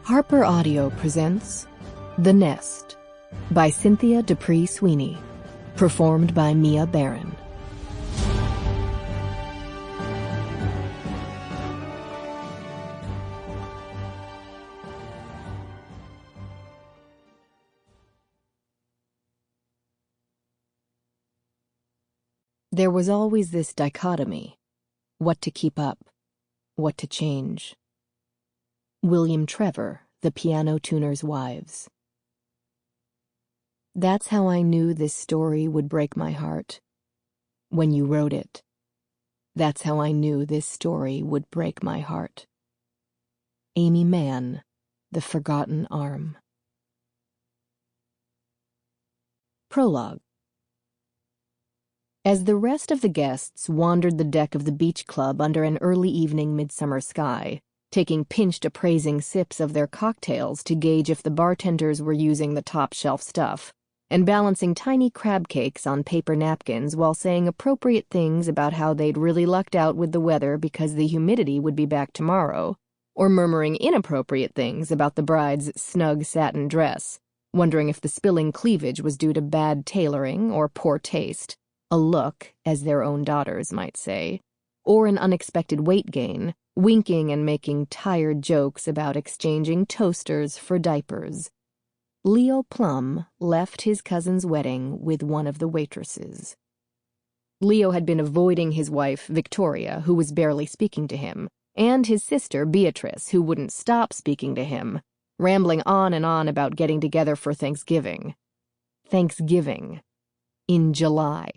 Harper Audio presents The Nest by Cynthia D'Aprix Sweeney, performed by Mia Barron. There was always this dichotomy: what to keep up, what to change. William Trevor, The Piano Tuner's Wives. That's how I knew this story would break my heart. When you wrote it. That's how I knew this story would break my heart. Amy Mann, The Forgotten Arm. Prologue. As the rest of the guests wandered the deck of the beach club under an early evening midsummer sky, taking pinched appraising sips of their cocktails to gauge if the bartenders were using the top-shelf stuff, and balancing tiny crab cakes on paper napkins while saying appropriate things about how they'd really lucked out with the weather because the humidity would be back tomorrow, or murmuring inappropriate things about the bride's snug satin dress, wondering if the spilling cleavage was due to bad tailoring or poor taste, a look, as their own daughters might say, or an unexpected weight gain, winking and making tired jokes about exchanging toasters for diapers. Leo Plumb left his cousin's wedding with one of the waitresses. Leo had been avoiding his wife, Victoria, who was barely speaking to him, and his sister, Beatrice, who wouldn't stop speaking to him, rambling on and on about getting together for Thanksgiving. Thanksgiving. In July.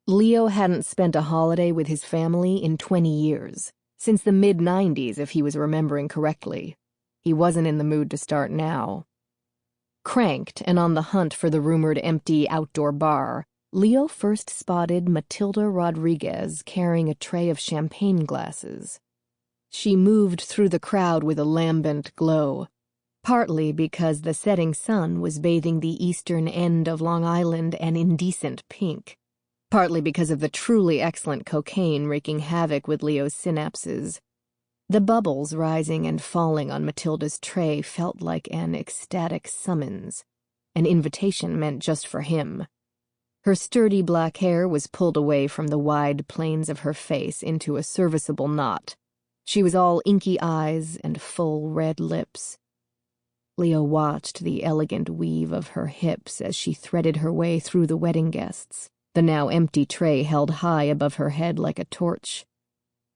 Leo hadn't spent a holiday with his family in 20 years. Since the mid-90s, if he was remembering correctly. He wasn't in the mood to start now. Cranked and on the hunt for the rumored empty outdoor bar, Leo first spotted Matilda Rodriguez carrying a tray of champagne glasses. She moved through the crowd with a lambent glow, partly because the setting sun was bathing the eastern end of Long Island an indecent pink, partly because of the truly excellent cocaine wreaking havoc with Leo's synapses. The bubbles rising and falling on Matilda's tray felt like an ecstatic summons, an invitation meant just for him. Her sturdy black hair was pulled away from the wide planes of her face into a serviceable knot. She was all inky eyes and full red lips. Leo watched the elegant weave of her hips as she threaded her way through the wedding guests, the now empty tray held high above her head like a torch.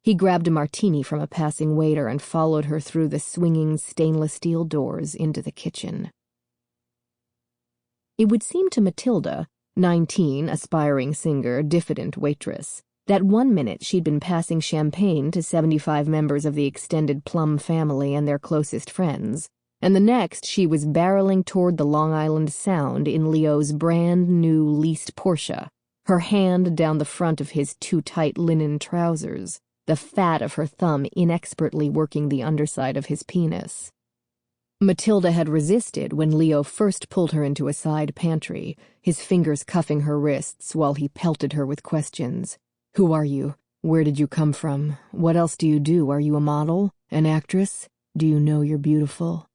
He grabbed a martini from a passing waiter and followed her through the swinging stainless steel doors into the kitchen. It would seem to Matilda, 19, aspiring singer, diffident waitress, that 1 minute she'd been passing champagne to 75 members of the extended Plum family and their closest friends, and the next she was barreling toward the Long Island Sound in Leo's brand-new leased Porsche, her hand down the front of his too-tight linen trousers, the fat of her thumb inexpertly working the underside of his penis. Matilda had resisted when Leo first pulled her into a side pantry, his fingers cuffing her wrists while he pelted her with questions. Who are you? Where did you come from? What else do you do? Are you a model? An actress? Do you know you're beautiful?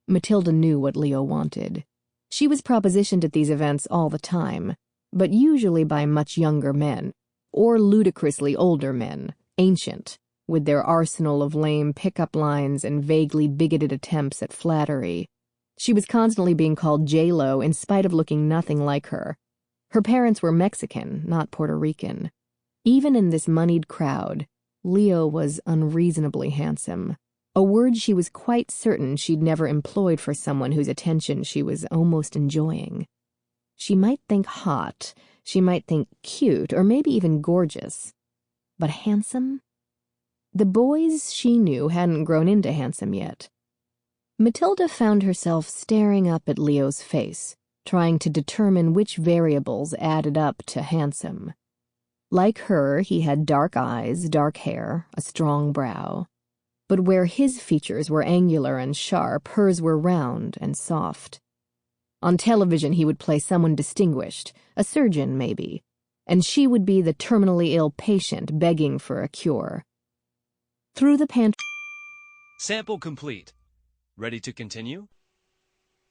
Matilda knew what Leo wanted. She was propositioned at these events all the time, but usually by much younger men, or ludicrously older men, ancient, with their arsenal of lame pickup lines and vaguely bigoted attempts at flattery. She was constantly being called J-Lo in spite of looking nothing like her. Her parents were Mexican, not Puerto Rican. Even in this moneyed crowd, Leo was unreasonably handsome, a word she was quite certain she'd never employed for someone whose attention she was almost enjoying. She might think hot, she might think cute, or maybe even gorgeous. But handsome? The boys she knew hadn't grown into handsome yet. Matilda found herself staring up at Leo's face, trying to determine which variables added up to handsome. Like her, he had dark eyes, dark hair, a strong brow. But where his features were angular and sharp, hers were round and soft. On television, he would play someone distinguished, a surgeon maybe, and she would be the terminally ill patient begging for a cure. Through the pantry... Sample complete. Ready to continue?